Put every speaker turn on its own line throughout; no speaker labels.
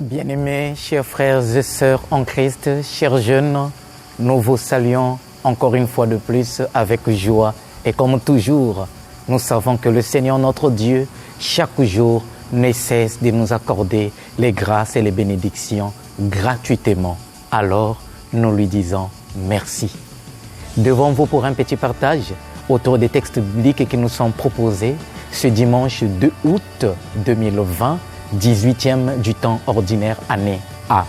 Bien-aimés, chers frères et sœurs en Christ, chers jeunes, nous vous saluons encore une fois de plus avec joie. Et comme toujours, nous savons que le Seigneur notre Dieu, chaque jour, ne cesse de nous accorder les grâces et les bénédictions gratuitement. Alors, nous lui disons merci. Devant vous pour un petit partage autour des textes bibliques qui nous sont proposés ce dimanche 2 août 2020, 18e du temps ordinaire, année A.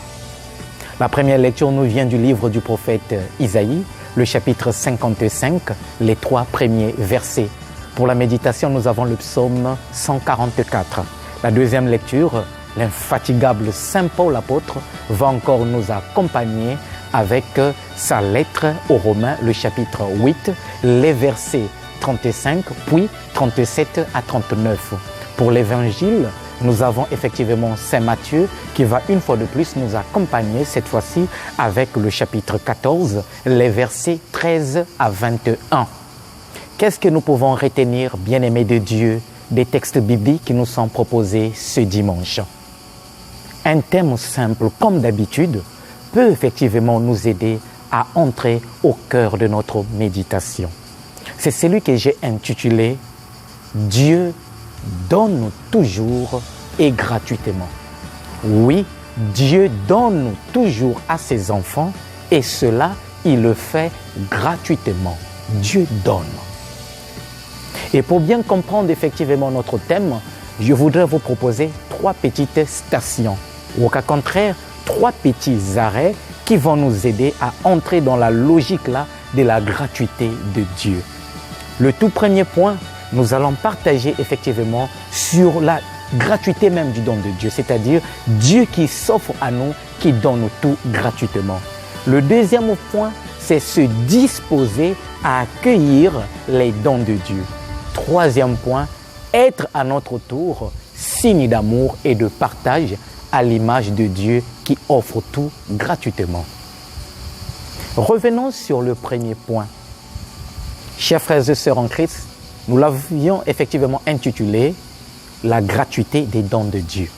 La première lecture nous vient du livre du prophète Isaïe, le chapitre 55, les 3 premiers versets. Pour la méditation, nous avons le psaume 144. La deuxième lecture, l'infatigable Saint Paul apôtre, va encore nous accompagner avec sa lettre aux Romains, le chapitre 8, les versets 35, puis 37 à 39. Pour l'évangile, nous avons effectivement Saint Matthieu qui va une fois de plus nous accompagner, cette fois-ci avec le chapitre 14, les versets 13 à 21. Qu'est-ce que nous pouvons retenir, bien-aimés de Dieu, des textes bibliques qui nous sont proposés ce dimanche? Un thème simple, comme d'habitude, peut effectivement nous aider à entrer au cœur de notre méditation. C'est celui que j'ai intitulé « Dieu donne toujours et gratuitement ». Oui, Dieu donne toujours à ses enfants et cela, il le fait gratuitement. Dieu donne. Et pour bien comprendre effectivement notre thème, je voudrais vous proposer 3 petites stations, ou au cas contraire, 3 petits arrêts qui vont nous aider à entrer dans la logique là de la gratuité de Dieu. Le tout premier point, nous allons partager effectivement sur la gratuité même du don de Dieu, c'est-à-dire Dieu qui s'offre à nous, qui donne tout gratuitement. Le deuxième point, c'est se disposer à accueillir les dons de Dieu. Troisième point, être à notre tour signe d'amour et de partage à l'image de Dieu qui offre tout gratuitement. Revenons sur le premier point. Chers frères et sœurs en Christ, nous l'avions effectivement intitulé « La gratuité des dons de Dieu ».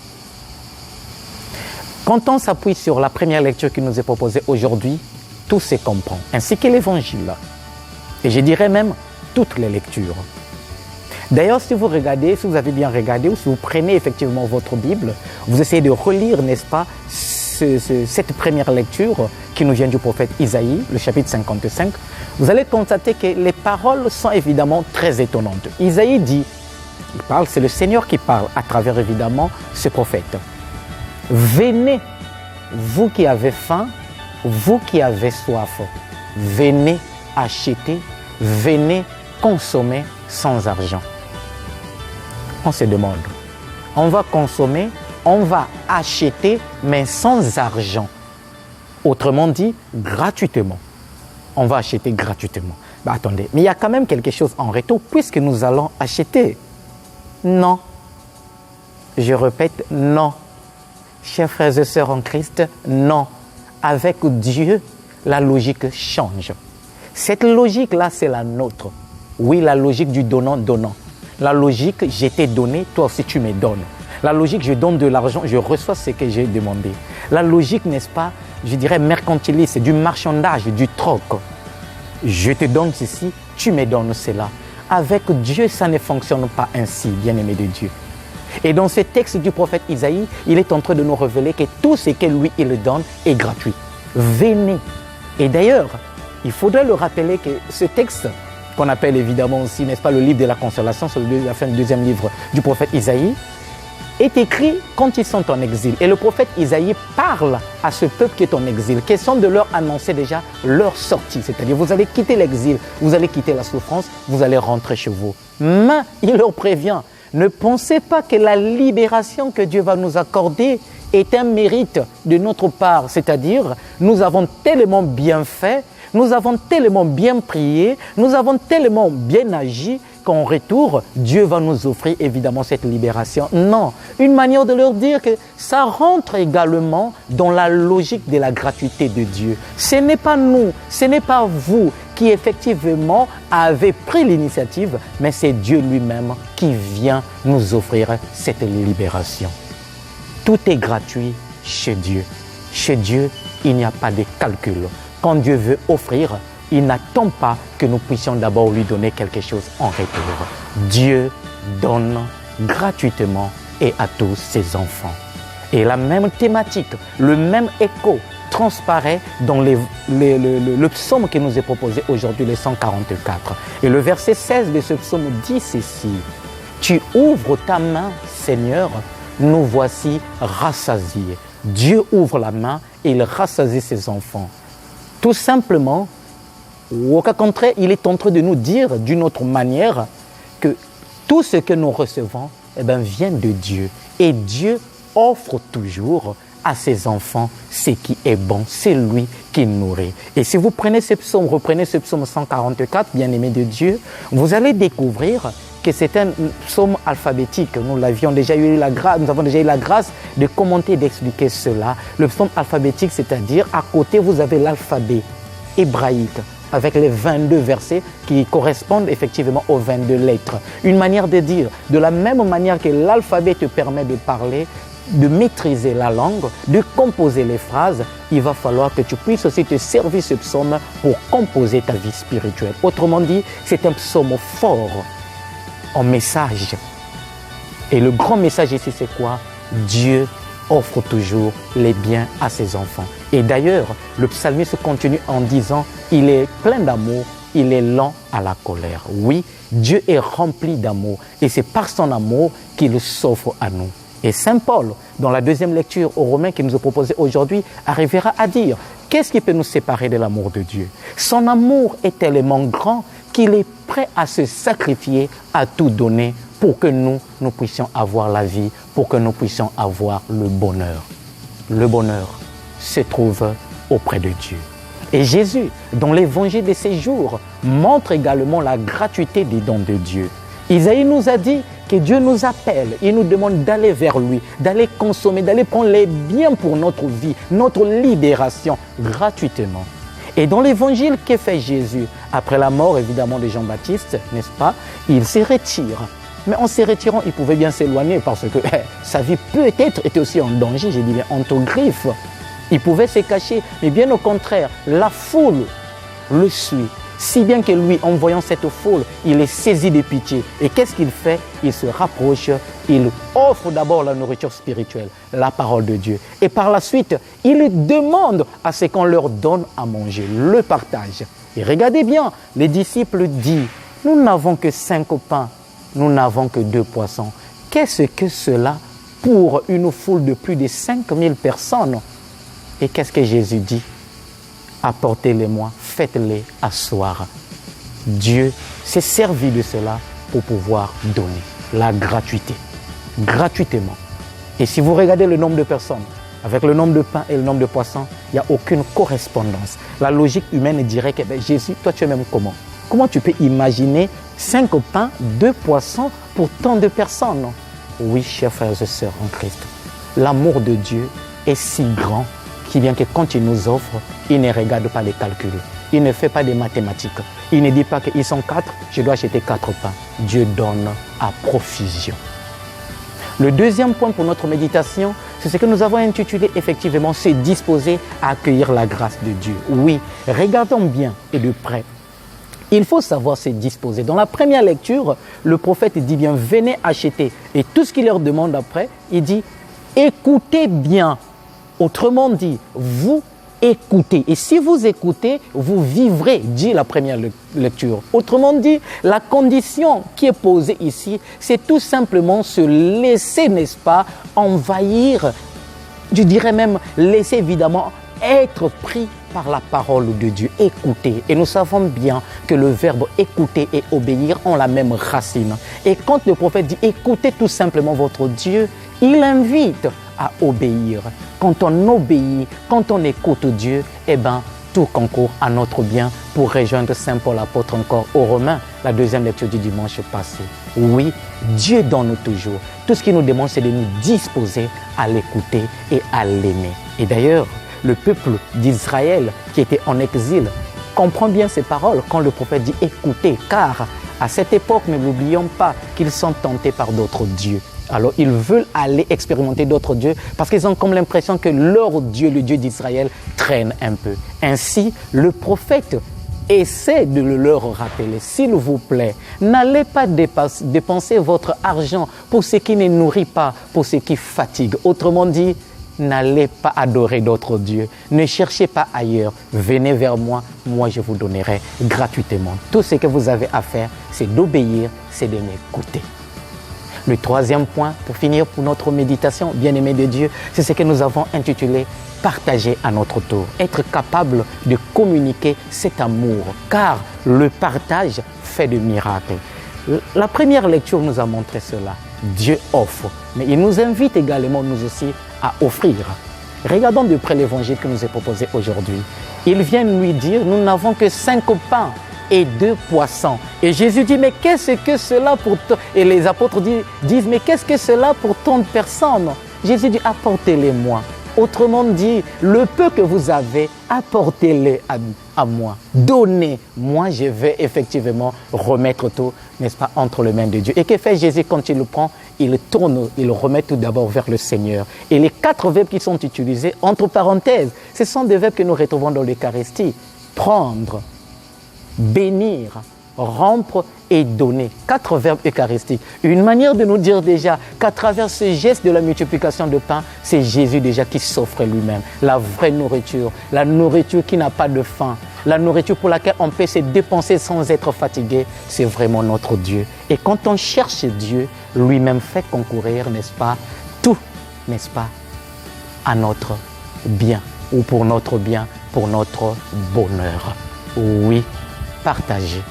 Quand on s'appuie sur la première lecture qui nous est proposée aujourd'hui, tout se comprend, ainsi que l'Évangile. Et je dirais même toutes les lectures. D'ailleurs, si vous regardez, si vous avez bien regardé, ou si vous prenez effectivement votre Bible, vous essayez de relire, n'est-ce pas, cette première lecture qui nous vient du prophète Isaïe, le chapitre 55, vous allez constater que les paroles sont évidemment très étonnantes. Isaïe dit, il parle, c'est le Seigneur qui parle à travers évidemment ce prophète. Venez, vous qui avez faim, vous qui avez soif, venez acheter, venez consommer sans argent. On se demande, on va consommer, on va acheter, mais sans argent. Autrement dit, gratuitement. On va acheter gratuitement. Attendez, mais il y a quand même quelque chose en retour puisque nous allons acheter. Non. Je répète, non. Chers frères et sœurs en Christ, non. Avec Dieu, la logique change. Cette logique-là, c'est la nôtre. Oui, la logique du donnant-donnant. La logique, je t'ai donné, toi aussi tu me donnes. La logique, je donne de l'argent, je reçois ce que j'ai demandé. La logique, n'est-ce pas, je dirais mercantiliste, du marchandage, du troc. Je te donne ceci, tu me donnes cela. Avec Dieu, ça ne fonctionne pas ainsi, bien-aimé de Dieu. Et dans ce texte du prophète Isaïe, il est en train de nous révéler que tout ce que lui, il donne est gratuit. Venez. Et d'ailleurs, il faudrait le rappeler que ce texte, qu'on appelle évidemment aussi, n'est-ce pas, le livre de la consolation, c'est la fin du deuxième livre du prophète Isaïe, est écrit quand ils sont en exil. Et le prophète Isaïe parle à ce peuple qui est en exil, question de leur annoncer déjà leur sortie. C'est-à-dire, vous allez quitter l'exil, vous allez quitter la souffrance, vous allez rentrer chez vous. Mais il leur prévient, ne pensez pas que la libération que Dieu va nous accorder est un mérite de notre part. C'est-à-dire, nous avons tellement bien fait, nous avons tellement bien prié, nous avons tellement bien agi qu'en retour, Dieu va nous offrir évidemment cette libération. Non, une manière de leur dire que ça rentre également dans la logique de la gratuité de Dieu. Ce n'est pas nous, ce n'est pas vous qui effectivement avez pris l'initiative, mais c'est Dieu lui-même qui vient nous offrir cette libération. Tout est gratuit chez Dieu. Chez Dieu, il n'y a pas de calcul. Quand Dieu veut offrir, il n'attend pas que nous puissions d'abord lui donner quelque chose en retour. Dieu donne gratuitement et à tous ses enfants. Et la même thématique, le même écho transparaît dans le psaume qui nous est proposé aujourd'hui, le 144. Et le verset 16 de ce psaume dit ceci: « Tu ouvres ta main, Seigneur, nous voici rassasiés. » Dieu ouvre la main et il rassasie ses enfants. Tout simplement, ou au cas contraire, il est en train de nous dire d'une autre manière que tout ce que nous recevons vient de Dieu. Et Dieu offre toujours à ses enfants ce qui est bon. C'est lui qui nourrit. Et si vous prenez ce psaume, reprenez ce psaume 144, bien-aimé de Dieu, vous allez découvrir que c'est un psaume alphabétique. Nous avons déjà eu la grâce de commenter et d'expliquer cela. Le psaume alphabétique, c'est-à-dire à côté, vous avez l'alphabet hébraïque avec les 22 versets qui correspondent effectivement aux 22 lettres. Une manière de dire, de la même manière que l'alphabet te permet de parler, de maîtriser la langue, de composer les phrases, il va falloir que tu puisses aussi te servir ce psaume pour composer ta vie spirituelle. Autrement dit, c'est un psaume fort en message. Et le grand message ici, c'est quoi? Dieu offre toujours les biens à ses enfants. Et d'ailleurs, le psalmiste continue en disant, il est plein d'amour, il est lent à la colère. Oui, Dieu est rempli d'amour et c'est par son amour qu'il s'offre à nous. Et Saint Paul, dans la deuxième lecture aux Romains qui nous est proposée aujourd'hui, arrivera à dire, qu'est-ce qui peut nous séparer de l'amour de Dieu? Son amour est tellement grand qu'il est prêt à se sacrifier, à tout donner pour que nous puissions avoir la vie, pour que nous puissions avoir le bonheur. Le bonheur se trouve auprès de Dieu. Et Jésus, dans l'évangile de ces jours, montre également la gratuité des dons de Dieu. Isaïe nous a dit que Dieu nous appelle, il nous demande d'aller vers lui, d'aller consommer, d'aller prendre les biens pour notre vie, notre libération gratuitement. Et dans l'évangile que fait Jésus, après la mort évidemment de Jean-Baptiste, n'est-ce pas, il se retire. Mais en se retirant, il pouvait bien s'éloigner parce que sa vie peut-être était aussi en danger, j'ai dit bien entre griffes. Il pouvait se cacher, mais bien au contraire, la foule le suit. Si bien que lui, en voyant cette foule, il est saisi de pitié. Et qu'est-ce qu'il fait? Il se rapproche, il offre d'abord la nourriture spirituelle, la parole de Dieu. Et par la suite, il demande à ce qu'on leur donne à manger, le partage. Et regardez bien, les disciples disent, nous n'avons que 5 pains, nous n'avons que 2 poissons. Qu'est-ce que cela pour une foule de plus de 5000 personnes? Et qu'est-ce que Jésus dit? Apportez-les-moi, faites-les asseoir. Dieu s'est servi de cela pour pouvoir donner la gratuité, gratuitement. Et si vous regardez le nombre de personnes, avec le nombre de pains et le nombre de poissons, il n'y a aucune correspondance. La logique humaine dirait que Jésus, toi tu es même comment? Comment tu peux imaginer 5 pains, 2 poissons pour tant de personnes? Oui, chers frères et sœurs en Christ, l'amour de Dieu est si grand qui bien que quand il nous offre, il ne regarde pas les calculs. Il ne fait pas des mathématiques. Il ne dit pas qu'ils sont 4, je dois acheter 4 pains. Dieu donne à profusion. Le deuxième point pour notre méditation, c'est ce que nous avons intitulé effectivement se disposer à accueillir la grâce de Dieu. Oui, regardons bien et de près. Il faut savoir se disposer. Dans la première lecture, le prophète dit bien, venez acheter. Et tout ce qu'il leur demande après, il dit, écoutez bien. Autrement dit, vous écoutez. Et si vous écoutez, vous vivrez, dit la première lecture. Autrement dit, la condition qui est posée ici, c'est tout simplement se laisser, n'est-ce pas, envahir, je dirais même, laisser évidemment être pris par la parole de Dieu. Écouter. Et nous savons bien que le verbe écouter et obéir ont la même racine. Et quand le prophète dit écoutez tout simplement votre Dieu, il invite à obéir. Quand on obéit, quand on écoute Dieu, tout concourt à notre bien pour rejoindre Saint Paul apôtre encore aux Romains, la deuxième lecture du dimanche passé. Oui, Dieu donne toujours. Tout ce qu'il nous demande, c'est de nous disposer à l'écouter et à l'aimer. Et d'ailleurs, le peuple d'Israël qui était en exil comprend bien ces paroles quand le prophète dit écoutez, car à cette époque, ne l'oublions pas qu'ils sont tentés par d'autres dieux. Alors, ils veulent aller expérimenter d'autres dieux parce qu'ils ont comme l'impression que leur Dieu, le Dieu d'Israël, traîne un peu. Ainsi, le prophète essaie de le leur rappeler. S'il vous plaît, n'allez pas dépenser votre argent pour ce qui ne nourrit pas, pour ce qui fatigue. Autrement dit, n'allez pas adorer d'autres dieux. Ne cherchez pas ailleurs. Venez vers moi, moi je vous donnerai gratuitement. Tout ce que vous avez à faire, c'est d'obéir, c'est de m'écouter. Le troisième point, pour finir pour notre méditation, bien-aimés de Dieu, c'est ce que nous avons intitulé « Partager à notre tour ». Être capable de communiquer cet amour, car le partage fait de miracles. La première lecture nous a montré cela. Dieu offre, mais il nous invite également, nous aussi, à offrir. Regardons de près l'évangile que nous est proposé aujourd'hui. Il vient lui dire, nous n'avons que 5 pains et 2 poissons. Et Jésus dit, mais qu'est-ce que cela pour toi? Et les apôtres disent, mais qu'est-ce que cela pour tant de personnes? Jésus dit, apportez-les-moi. Autrement dit, le peu que vous avez, apportez-le à moi. Donnez. Moi, je vais effectivement remettre tout, n'est-ce pas, entre les mains de Dieu. Et que fait Jésus quand il le prend? Il tourne, il le remet tout d'abord vers le Seigneur. Et les 4 verbes qui sont utilisés, entre parenthèses, ce sont des verbes que nous retrouvons dans l'Eucharistie. Prendre, bénir, rompre et donner. 4 verbes eucharistiques. Une manière de nous dire déjà qu'à travers ce geste de la multiplication de pain, c'est Jésus déjà qui s'offre lui-même. La vraie nourriture, la nourriture qui n'a pas de faim, la nourriture pour laquelle on peut se dépenser sans être fatigué, c'est vraiment notre Dieu. Et quand on cherche Dieu, lui-même fait concourir, n'est-ce pas, tout, n'est-ce pas, à notre bien, ou pour notre bien, pour notre bonheur. Oui, partager.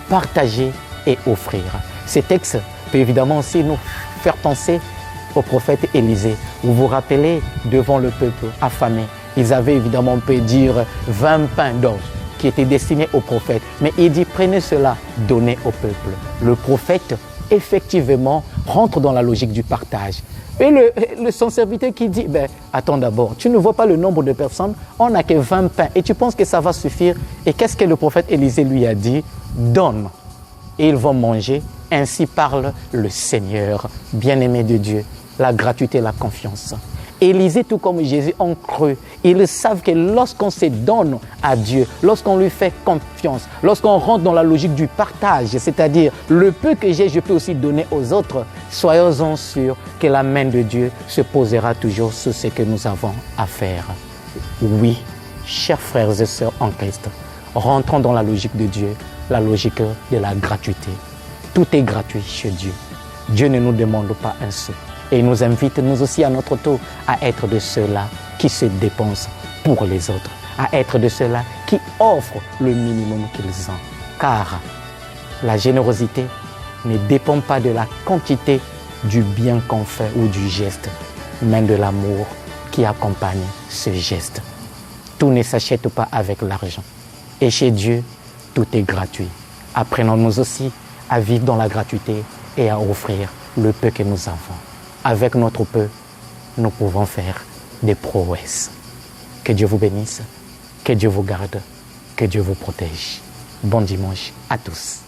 Partager et offrir. Ces textes peuvent évidemment aussi nous faire penser au prophète Élisée. Vous vous rappelez, devant le peuple affamé, ils avaient évidemment, on peut dire, 20 pains d'orge qui étaient destinés au prophète. Mais il dit, prenez cela, donnez au peuple. Le prophète, effectivement, rentre dans la logique du partage. Et son serviteur qui dit, attends d'abord, tu ne vois pas le nombre de personnes, on n'a que 20 pains et tu penses que ça va suffire. Et qu'est-ce que le prophète Élisée lui a dit? Donne et ils vont manger. Ainsi parle le Seigneur, bien-aimé de Dieu, la gratuité et la confiance. Élisée, tout comme Jésus, ont cru. Ils savent que lorsqu'on se donne à Dieu, lorsqu'on lui fait confiance, lorsqu'on rentre dans la logique du partage, c'est-à-dire le peu que j'ai, je peux aussi donner aux autres, soyons-en sûrs que la main de Dieu se posera toujours sur ce que nous avons à faire. Oui, chers frères et sœurs en Christ, rentrons dans la logique de Dieu, la logique de la gratuité. Tout est gratuit chez Dieu. Dieu ne nous demande pas un sou. Et il nous invite, nous aussi, à notre tour, à être de ceux-là qui se dépensent pour les autres, à être de ceux-là qui offrent le minimum qu'ils ont. Car la générosité ne dépend pas de la quantité du bien qu'on fait ou du geste, mais de l'amour qui accompagne ce geste. Tout ne s'achète pas avec l'argent. Et chez Dieu, tout est gratuit. Apprenons-nous aussi à vivre dans la gratuité et à offrir le peu que nous avons. Avec notre peu, nous pouvons faire des prouesses. Que Dieu vous bénisse, que Dieu vous garde, que Dieu vous protège. Bon dimanche à tous.